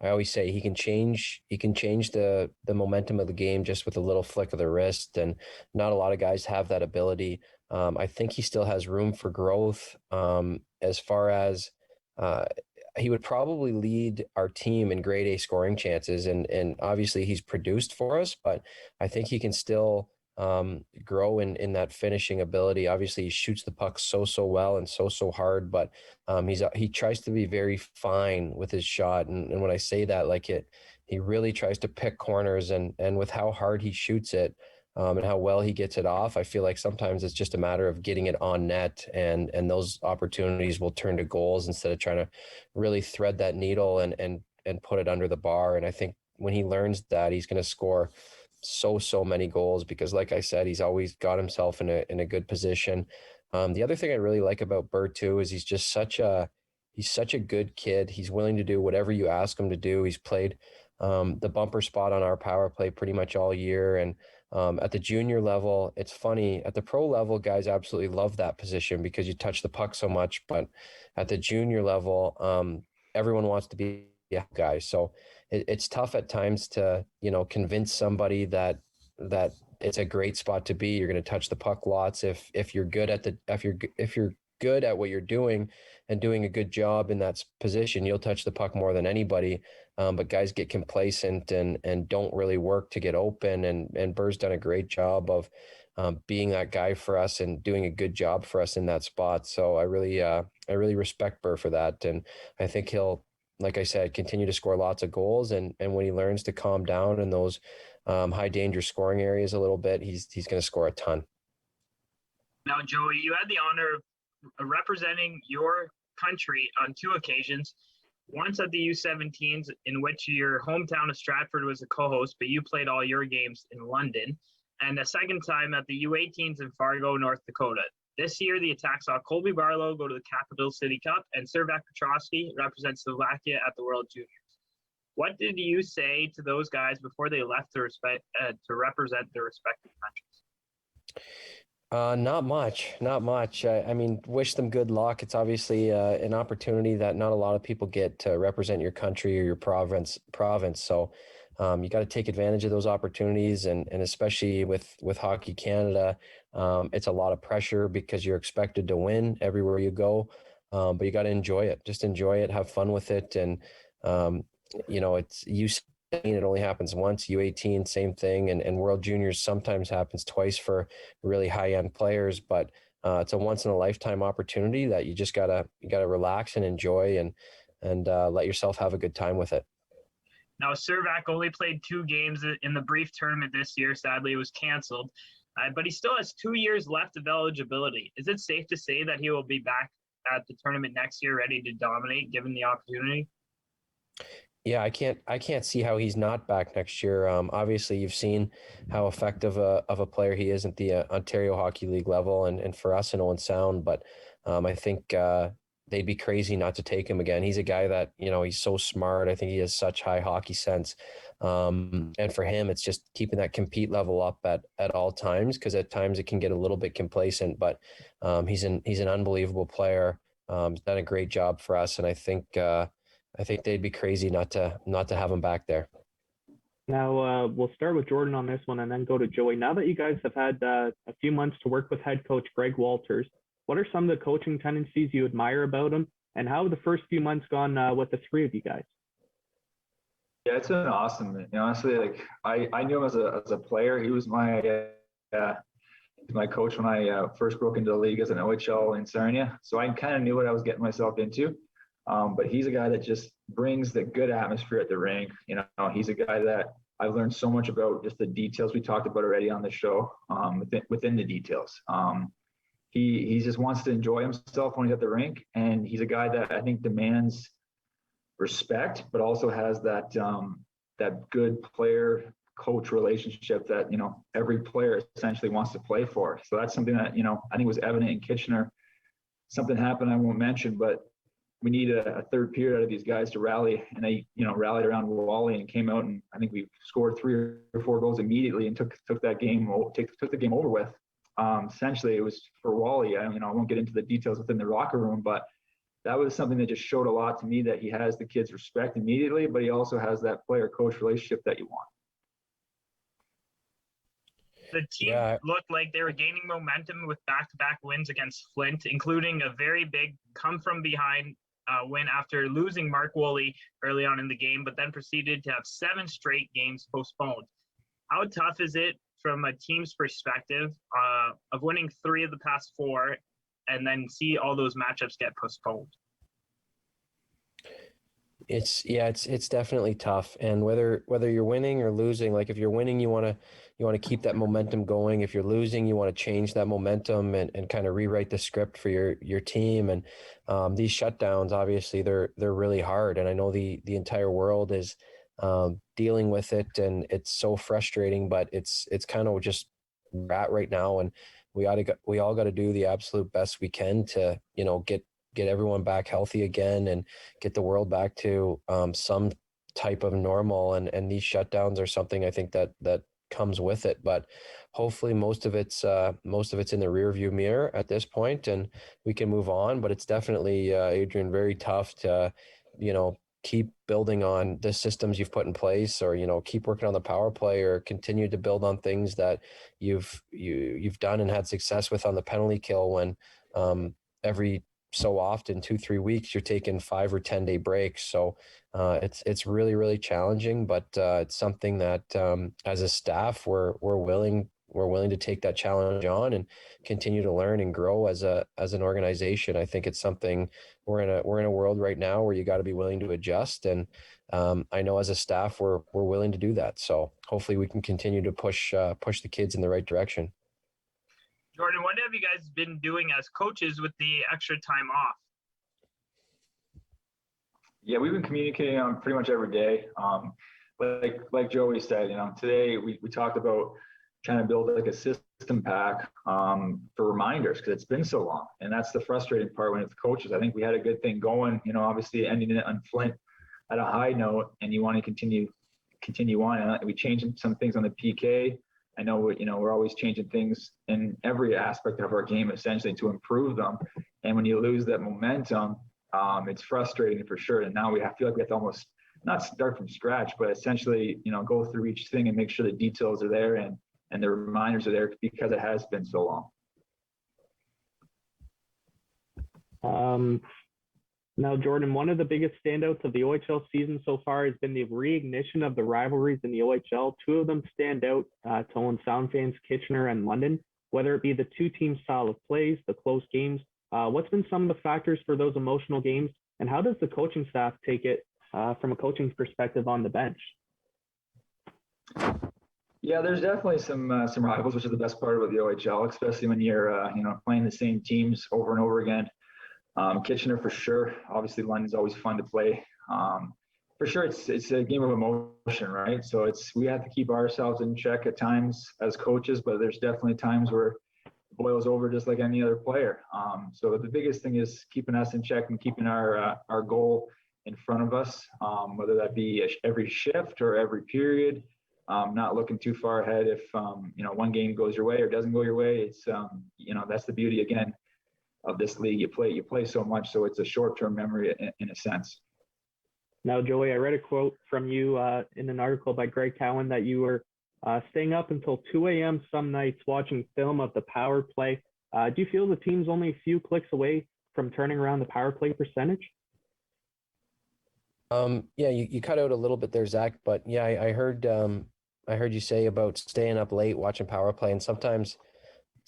S4: I always say he can change the momentum of the game just with a little flick of the wrist, and not a lot of guys have that ability. I think he still has room for growth as far as he would probably lead our team in grade A scoring chances, and obviously he's produced for us, but I think he can still grow in that finishing ability. Obviously he shoots the puck so well and so hard, but he tries to be very fine with his shot, and when I say that, like he really tries to pick corners, and with how hard he shoots it, and how well he gets it off, I feel like sometimes it's just a matter of getting it on net, and those opportunities will turn to goals instead of trying to really thread that needle and put it under the bar. And I think when he learns that, he's going to score so many goals, because like I said, he's always got himself in a good position. The other thing I really like about Bert too is he's such a good kid. He's willing to do whatever you ask him to do. He's played the bumper spot on our power play pretty much all year, and at the junior level, it's funny, at the pro level, guys absolutely love that position because you touch the puck so much, but at the junior level, everyone wants to be a guy. So it's tough at times to, convince somebody that it's a great spot to be. You're going to touch the puck lots. If you're good at if you're good at what you're doing and doing a good job in that position, you'll touch the puck more than anybody. But guys get complacent and don't really work to get open. And Burr's done a great job of being that guy for us and doing a good job for us in that spot. So I really respect Burr for that. And I think he'll, like I said, continue to score lots of goals. And when he learns to calm down in those high danger scoring areas a little bit, he's going to score a ton.
S1: Now, Joey, you had the honor of representing your country on 2 occasions. Once at the U17s, in which your hometown of Stratford was a co-host, but you played all your games in London. And a second time at the U18s in Fargo, North Dakota. This year, the Attack saw Colby Barlow go to the Capital City Cup, and Servac Petrovsky represent Slovakia at the World Juniors. What did you say to those guys before they left to represent their respective countries?
S4: Not much. I mean, wish them good luck. It's obviously an opportunity that not a lot of people get to represent your country or your province. So you got to take advantage of those opportunities. And especially with Hockey Canada, it's a lot of pressure because you're expected to win everywhere you go. But you got to enjoy it. Just enjoy it, have fun with it. And, it's U17, it only happens once. U18, same thing. And World Juniors sometimes happens twice for really high-end players. But it's a once-in-a-lifetime opportunity that you just gotta relax and enjoy and let yourself have a good time with it.
S1: Now, Servac only played 2 games in the brief tournament this year. Sadly, it was canceled. But he still has 2 years left of eligibility. Is it safe to say that he will be back at the tournament next year ready to dominate given the opportunity?
S4: Yeah, I can't see how he's not back next year. Obviously, you've seen how effective of a player he is at the Ontario Hockey League level, and for us in Owen Sound. But I think they'd be crazy not to take him again. He's a guy that, he's so smart. I think he has such high hockey sense. And for him, it's just keeping that compete level up at all times, because at times it can get a little bit complacent. But he's an unbelievable player. He's done a great job for us, and I think they'd be crazy not to have him back there.
S2: Now, we'll start with Jordan on this one and then go to Joey. Now that you guys have had a few months to work with head coach Greg Walters, what are some of the coaching tendencies you admire about him, and how have the first few months gone with the 3 of you guys?
S3: Yeah, it's been awesome. Honestly, I knew him as a player. He was my coach when I first broke into the league as an OHL in Sarnia. So I kind of knew what I was getting myself into. But he's a guy that just brings the good atmosphere at the rink. He's a guy that I've learned so much about, just the details we talked about already on the show, within the details. He just wants to enjoy himself when he's at the rink, and he's a guy that I think demands respect, but also has that good player coach relationship that every player essentially wants to play for. So that's something that I think was evident in Kitchener. Something happened I won't mention, but we need a third period out of these guys to rally, and they rallied around Wally and came out, and I think we scored 3 or 4 goals immediately and took the game over with. Essentially, it was for Wally. I won't get into the details within the locker room, but that was something that just showed a lot to me, that he has the kids' respect immediately, but he also has that player-coach relationship that you want.
S1: The team looked like they were gaining momentum with back-to-back wins against Flint, including a very big come-from-behind win after losing Mark Woolley early on in the game, but then proceeded to have 7 straight games postponed. How tough is it from a team's perspective of winning 3 of the past 4 and then see all those matchups get postponed?
S4: It's definitely tough. And whether you're winning or losing, like if you're winning, you want to keep that momentum going. If you're losing, you want to change that momentum and kind of rewrite the script for your team. And these shutdowns, obviously, they're really hard. And I know the entire world is dealing with it, and it's so frustrating. But it's kind of just we're at right now, and we all got to do the absolute best we can to get everyone back healthy again and get the world back to some type of normal. And these shutdowns are something I think that comes with it. But hopefully most of it's in the rearview mirror at this point, and we can move on. But it's definitely, Adrien, very tough to, keep building on the systems you've put in place, or, keep working on the power play, or continue to build on things that you've done and had success with on the penalty kill, when every so often 2-3 weeks you're taking 5 or 10 day breaks. So it's really, really challenging, but it's something that as a staff we're willing to take that challenge on and continue to learn and grow as an organization. I think it's something we're in a world right now where you got to be willing to adjust, and I know as a staff we're willing to do that. So hopefully we can continue to push the kids in the right direction.
S1: Jordan, what have you guys been doing as coaches with the extra time off?
S3: Yeah, we've been communicating on pretty much every day. Like Joey said, today we talked about trying to build like a system pack for reminders, because it's been so long. And that's the frustrating part when it's coaches. I think we had a good thing going, obviously ending it on Flint at a high note, and you want to continue on. And we changed some things on the PK. I know we're always changing things in every aspect of our game essentially to improve them. And when you lose that momentum, it's frustrating for sure. And now I feel like we have to almost not start from scratch, but essentially, go through each thing and make sure the details are there and the reminders are there because it has been so
S2: long. Now, Jordan, one of the biggest standouts of the OHL season so far has been the reignition of the rivalries in the OHL. Two of them stand out to Owen Sound fans, Kitchener and London, whether it be the two teams' style of plays, the close games. What's been some of the factors for those emotional games, and how does the coaching staff take it from a coaching perspective on the bench?
S3: Yeah, there's definitely some rivals, which is the best part about the OHL, especially when you're playing the same teams over and over again. Kitchener for sure. Obviously, London's always fun to play. For sure, it's a game of emotion, right? So we have to keep ourselves in check at times as coaches, but there's definitely times where it boils over just like any other player. So the biggest thing is keeping us in check and keeping our goal in front of us, whether that be every shift or every period. Not looking too far ahead if one game goes your way or doesn't go your way. It's that's the beauty again of this league. You play so much, so it's a short-term memory in a sense.
S2: Now, Joey, I read a quote from you in an article by Greg Cowan that you were staying up until 2 a.m. some nights watching film of the power play. Do you feel the team's only a few clicks away from turning around the power play percentage?
S4: Yeah, you cut out a little bit there, Zach, but yeah, I heard you say about staying up late watching power play, and sometimes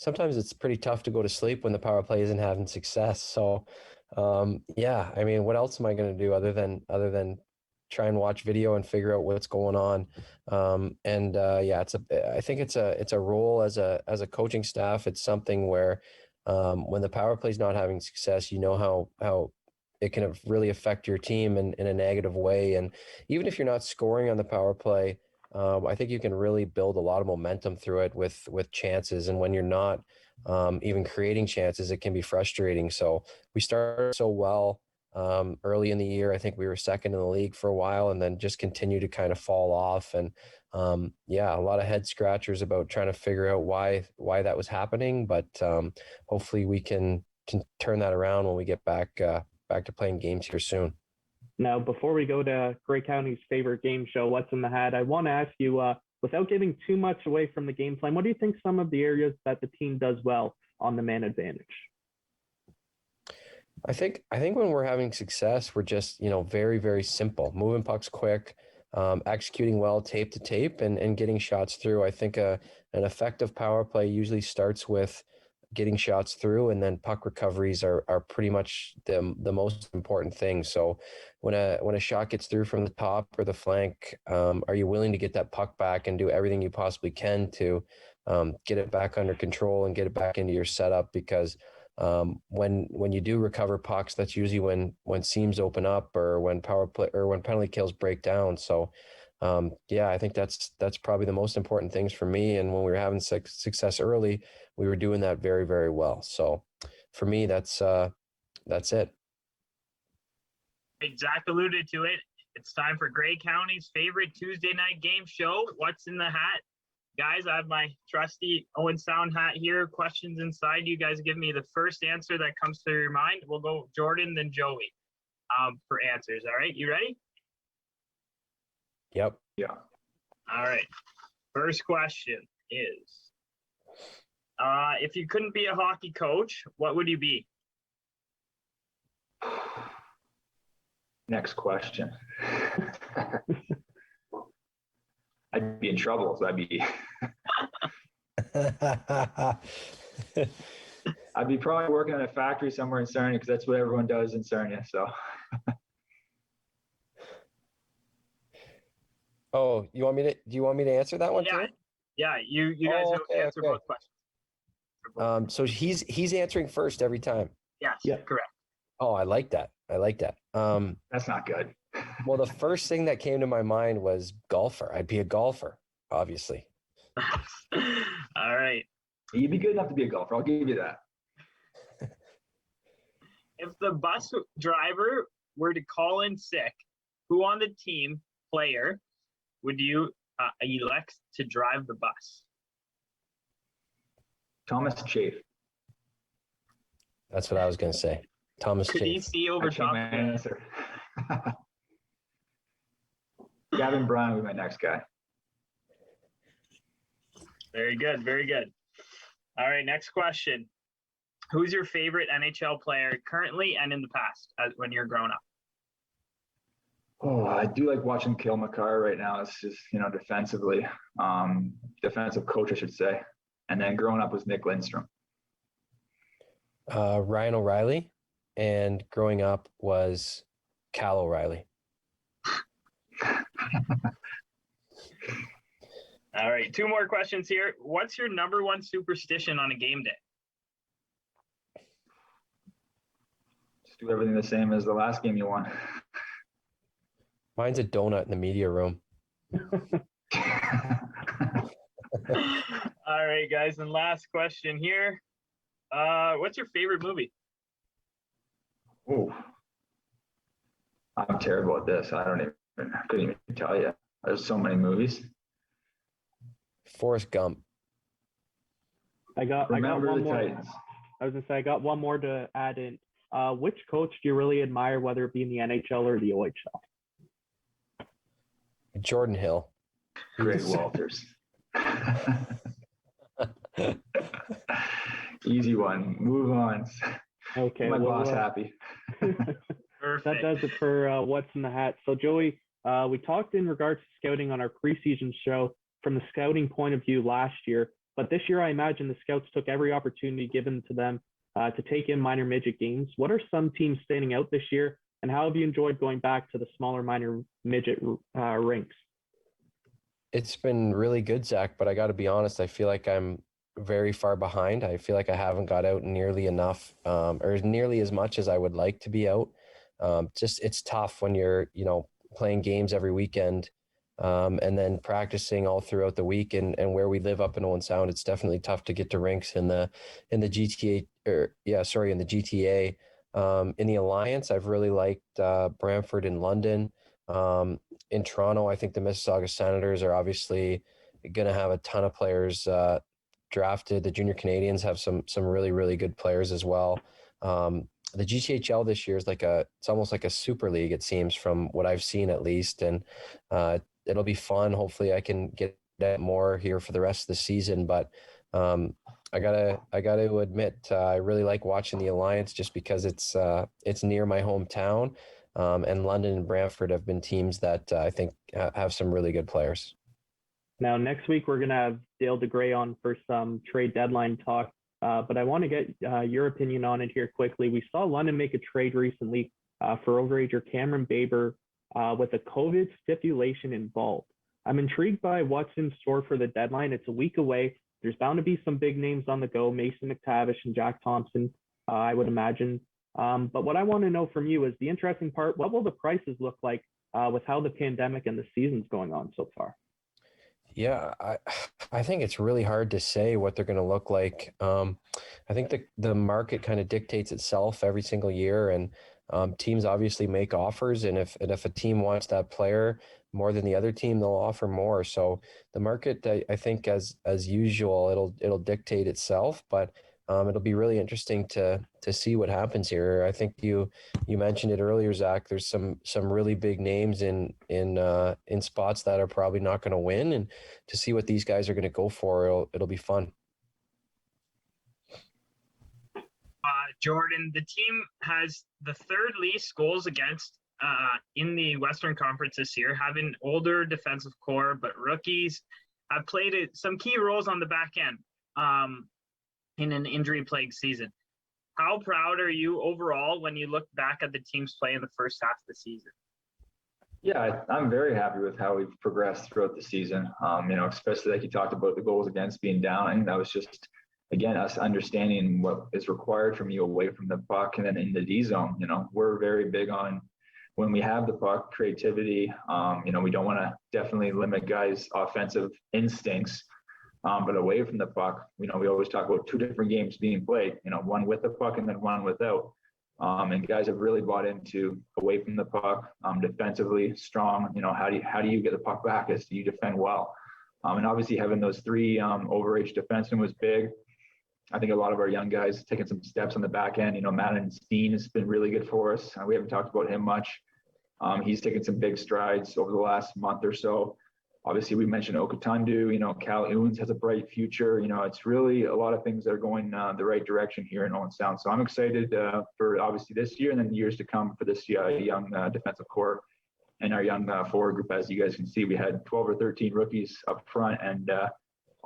S4: it's pretty tough to go to sleep when the power play isn't having success. So, yeah, I mean, what else am I going to do other than try and watch video and figure out what's going on? Yeah, I think it's a role as a coaching staff. It's something where, when the power play is not having success, how it can really affect your team in a negative way. And even if you're not scoring on the power play, I think you can really build a lot of momentum through it with chances. And when you're not even creating chances, it can be frustrating. So we started so well early in the year. I think we were second in the league for a while, and then just continue to kind of fall off. And yeah, a lot of head scratchers about trying to figure out why that was happening. But hopefully we can turn that around when we get back to playing games here soon.
S2: Now, before we go to Grey County's favorite game show, What's in the Hat, I want to ask you, without giving too much away from the game plan, what do you think some of the areas that the team does well on the man advantage?
S4: I think when we're having success, we're just, very, very simple, moving pucks quick, executing well, tape to tape, and getting shots through. I think an effective power play usually starts with getting shots through, and then puck recoveries are pretty much the most important thing. So when a shot gets through from the top or the flank, are you willing to get that puck back and do everything you possibly can to get it back under control and get it back into your setup? Because when you do recover pucks, that's usually when seams open up or when power play or when penalty kills break down. So yeah, I think that's probably the most important things for me. And when we were having success early, we were doing that very, very well. So for me, that's it.
S1: Zach alluded to it. It's time for Grey County's favorite Tuesday night game show, What's in the Hat. Guys, I have my trusty Owen Sound hat here. Questions inside. You guys give me the first answer that comes to your mind. We'll go Jordan, then Joey for answers. All right, you ready?
S4: Yep.
S3: Yeah.
S1: All right. First question is, if you couldn't be a hockey coach, what would you be?
S3: Next question. I'd be in trouble. So I'd be probably working in a factory somewhere in Sarnia, because that's what everyone does in Sarnia. So.
S4: Oh, do you want me to answer that one too?
S1: Yeah, you guys answer both questions.
S4: So he's answering first every time.
S1: Yes, yeah, correct.
S4: Oh, I like that.
S3: That's not good.
S4: Well, the first thing that came to my mind was golfer. I'd be a golfer, obviously.
S1: All right.
S3: You'd be good enough to be a golfer. I'll give you that.
S1: If the bus driver were to call in sick, who on the team player would you elect to drive the bus?
S3: Thomas Chafe.
S4: That's what I was going to say. Thomas
S1: Could
S4: Chafe.
S1: he see over top?
S3: Answer. Kevin Bryant will be my next guy.
S1: Very good. Very good. All right, next question. Who's your favorite NHL player currently and in the past when you're growing up?
S3: Oh, I do like watching Cale Makar right now. It's just, defensively, defensive coach, I should say. And then growing up was Nick Lindstrom.
S4: Ryan O'Reilly, and growing up was Cal O'Reilly.
S1: All right, 2 more questions here. What's your number one superstition on a game day?
S3: Just do everything the same as the last game you won.
S4: Mine's a donut in the media room.
S1: All right, guys, and last question here. What's your favorite movie?
S3: Oh, I'm terrible at this. I couldn't even tell you. There's so many movies.
S4: Forrest Gump.
S2: I got one more.
S3: Titans.
S2: I was gonna say I got one more to add in. Which coach do you really admire, whether it be in the NHL or the OHL?
S4: Jordan Hill.
S3: Greg Walters. Easy one. Move on.
S2: Okay.
S3: My boss happy.
S2: That does it for What's in the Hat. So Joey, we talked in regards to scouting on our preseason show from the scouting point of view last year, but this year I imagine the scouts took every opportunity given to them to take in minor midget games. What are some teams standing out this year, and how have you enjoyed going back to the smaller minor midget rinks?
S4: It's been really good, Zach, but I got to be honest, I feel like I'm very far behind. I feel like I haven't got out nearly enough, or nearly as much as I would like to be out. It's tough when you're, playing games every weekend, and then practicing all throughout the week. And where we live up in Owen Sound, it's definitely tough to get to rinks in the GTA, in the GTA. In the Alliance, I've really liked Brantford and London. In Toronto, I think the Mississauga Senators are obviously going to have a ton of players drafted. The Junior Canadians have some really, really good players as well. The GTHL this year is it's almost like a super league, it seems, from what I've seen at least. And it'll be fun. Hopefully I can get that more here for the rest of the season. But I gotta admit, I really like watching the Alliance just because it's near my hometown. And London and Brantford have been teams that I think have some really good players.
S2: Now, next week, we're going to have Dale DeGray on for some trade deadline talk, but I want to get your opinion on it here quickly. We saw London make a trade recently for overager Cameron Baber with a COVID stipulation involved. I'm intrigued by what's in store for the deadline. It's a week away. There's bound to be some big names on the go, Mason McTavish and Jack Thompson, I would imagine. But what I want to know from you is the interesting part, what will the prices look like with how the pandemic and the season's going on so far?
S4: Yeah, I think it's really hard to say what they're going to look like. I think the market kind of dictates itself every single year, and teams obviously make offers, and if a team wants that player more than the other team, they'll offer more. So the market, I think, as usual, it'll dictate itself, but it'll be really interesting to see what happens here. I think you mentioned it earlier, Zach. There's some really big names in spots that are probably not going to win, and to see what these guys are going to go for, it'll be fun.
S1: Jordan, the team has the third least goals against in the Western Conference this year, having older defensive core, but rookies have played some key roles on the back end. In an injury-plagued season. How proud are you overall when you look back at the team's play in the first half of the season?
S3: Yeah, I'm very happy with how we've progressed throughout the season. Especially like you talked about the goals against being down. I think that was just, again, us understanding what is required from you away from the puck and then in the D zone. We're very big on when we have the puck, creativity. We don't want to definitely limit guys' offensive instincts. But away from the puck, we always talk about 2 different games being played, one with the puck and then one without. And guys have really bought into away from the puck, defensively strong. How do you get the puck back? Do you defend well? And obviously having those 3 overage defensemen was big. I think a lot of our young guys taking some steps on the back end. Madden Steen has been really good for us. We haven't talked about him much. He's taken some big strides over the last month or so. Obviously, we mentioned Okatundu, Cal Ewens has a bright future. It's really a lot of things that are going the right direction here in Owen Sound. So I'm excited for obviously this year and then years to come for this young defensive core and our young forward group. As you guys can see, we had 12 or 13 rookies up front, and a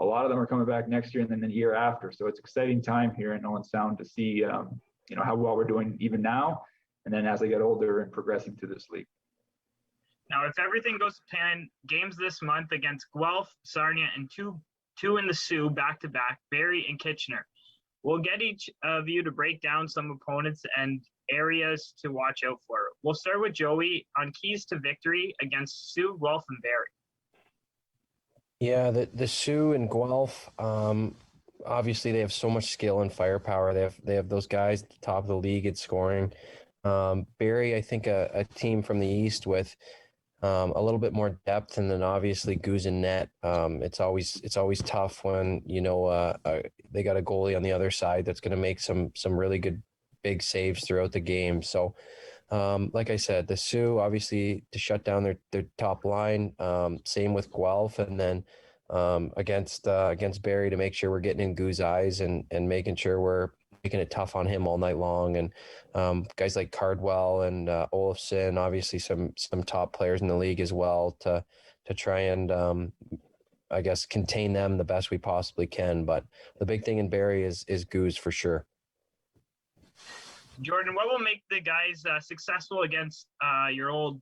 S3: lot of them are coming back next year and then the year after. So it's an exciting time here in Owen Sound to see, how well we're doing even now, and then as they get older and progressing through this league.
S1: Now, if everything goes to plan, games this month against Guelph, Sarnia, and two in the Sioux back-to-back, Barrie and Kitchener. We'll get each of you to break down some opponents and areas to watch out for. We'll start with Joey on keys to victory against Sioux, Guelph, and Barrie.
S4: Yeah, the Sioux and Guelph, obviously they have so much skill and firepower. They have those guys at the top of the league at scoring. Barrie, I think a team from the East with a little bit more depth, and then obviously Goose and net. It's always tough when they got a goalie on the other side that's going to make some really good big saves throughout the game. So, like I said, the Sioux obviously to shut down their top line. Same with Guelph, and then against Barrie to make sure we're getting in Goo's eyes and making sure we're making it tough on him all night long. And guys like Cardwell and Olofsson, obviously some top players in the league as well to try and I guess contain them the best we possibly can. But the big thing in Barrie is Goose for sure.
S1: Jordan, what will make the guys successful against your old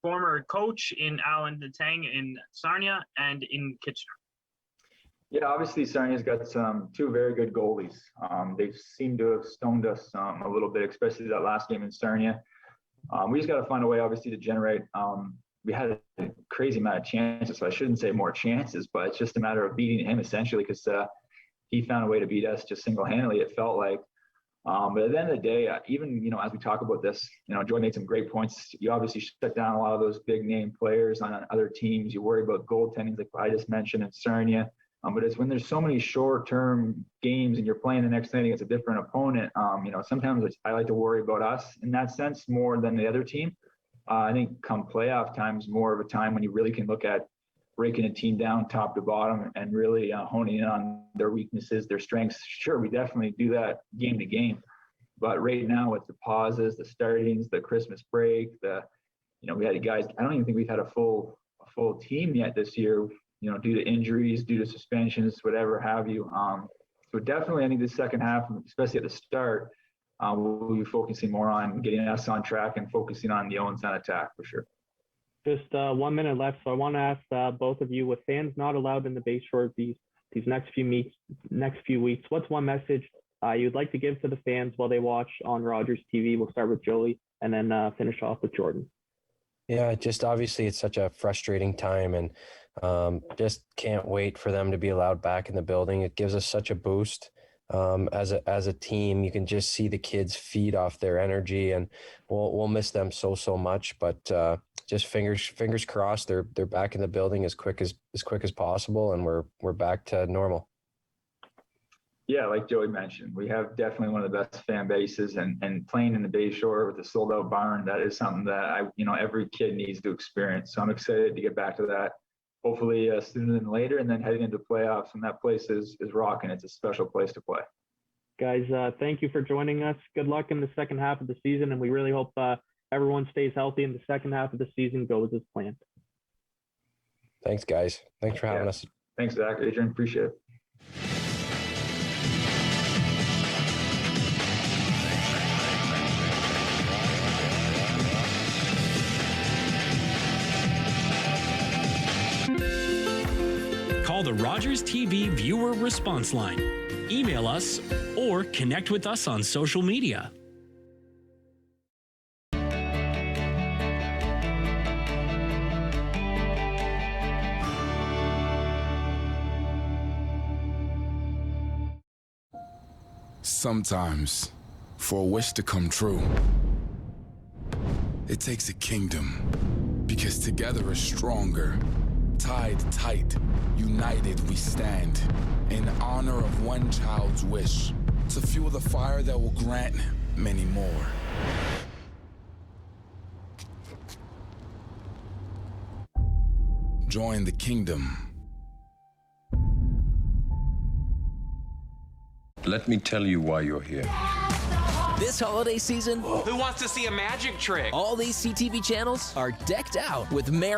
S1: former coach in Alan Detang in Sarnia and in Kitchener?
S3: Yeah, obviously Sarnia's got two very good goalies. They seem to have stoned us a little bit, especially that last game in Sarnia. We just got to find a way, obviously, to generate. We had a crazy amount of chances, so I shouldn't say more chances, but it's just a matter of beating him essentially, because he found a way to beat us just single-handedly, it felt like. But at the end of the day, even, as we talk about this, Joy made some great points. You obviously shut down a lot of those big name players on other teams. You worry about goaltending, like I just mentioned in Sarnia. But it's when there's so many short-term games and you're playing the next night against a different opponent, sometimes I like to worry about us in that sense more than the other team. I think come playoff time is more of a time when you really can look at breaking a team down top to bottom and really honing in on their weaknesses, their strengths. Sure, we definitely do that game to game. But right now with the pauses, the startings, the Christmas break, we had guys, I don't even think we've had a full team yet this year, due to injuries, due to suspensions, whatever have you. So definitely, I think the second half, especially at the start, we'll be focusing more on getting us on track and focusing on the Owen Sound attack for sure.
S2: Just 1 minute left, so I want to ask both of you, with fans not allowed in the Bayshore these next few weeks, what's one message you'd like to give to the fans while they watch on Rogers TV? We'll start with Joey and then finish off with Jordan.
S4: Yeah, just obviously it's such a frustrating time, and just can't wait for them to be allowed back in the building. It gives us such a boost as a team. You can just see the kids feed off their energy, and we'll miss them so much. But just fingers crossed they're back in the building as quick as possible, and we're back to normal.
S3: Yeah, like Joey mentioned, we have definitely one of the best fan bases, and playing in the Bayshore with a sold out barn, that is something that every kid needs to experience. So I'm excited to get back to that, hopefully sooner than later, and then heading into playoffs, and that place is rocking. It's a special place to play.
S2: Guys, thank you for joining us. Good luck in the second half of the season, and we really hope everyone stays healthy and the second half of the season goes as planned.
S4: Thanks, guys. Thanks for having us.
S3: Thanks, Zach. Adrian, appreciate it.
S14: Call the Rogers TV viewer response line, email us, or connect with us on social media.
S11: Sometimes, for a wish to come true, it takes a kingdom, because together we're stronger. Tied tight, united we stand, in honor of one child's wish, to fuel the fire that will grant many more. Join the kingdom.
S6: Let me tell you why you're here.
S7: This holiday season,
S8: Who wants to see a magic trick?
S7: all these CTV channels are decked out with Merry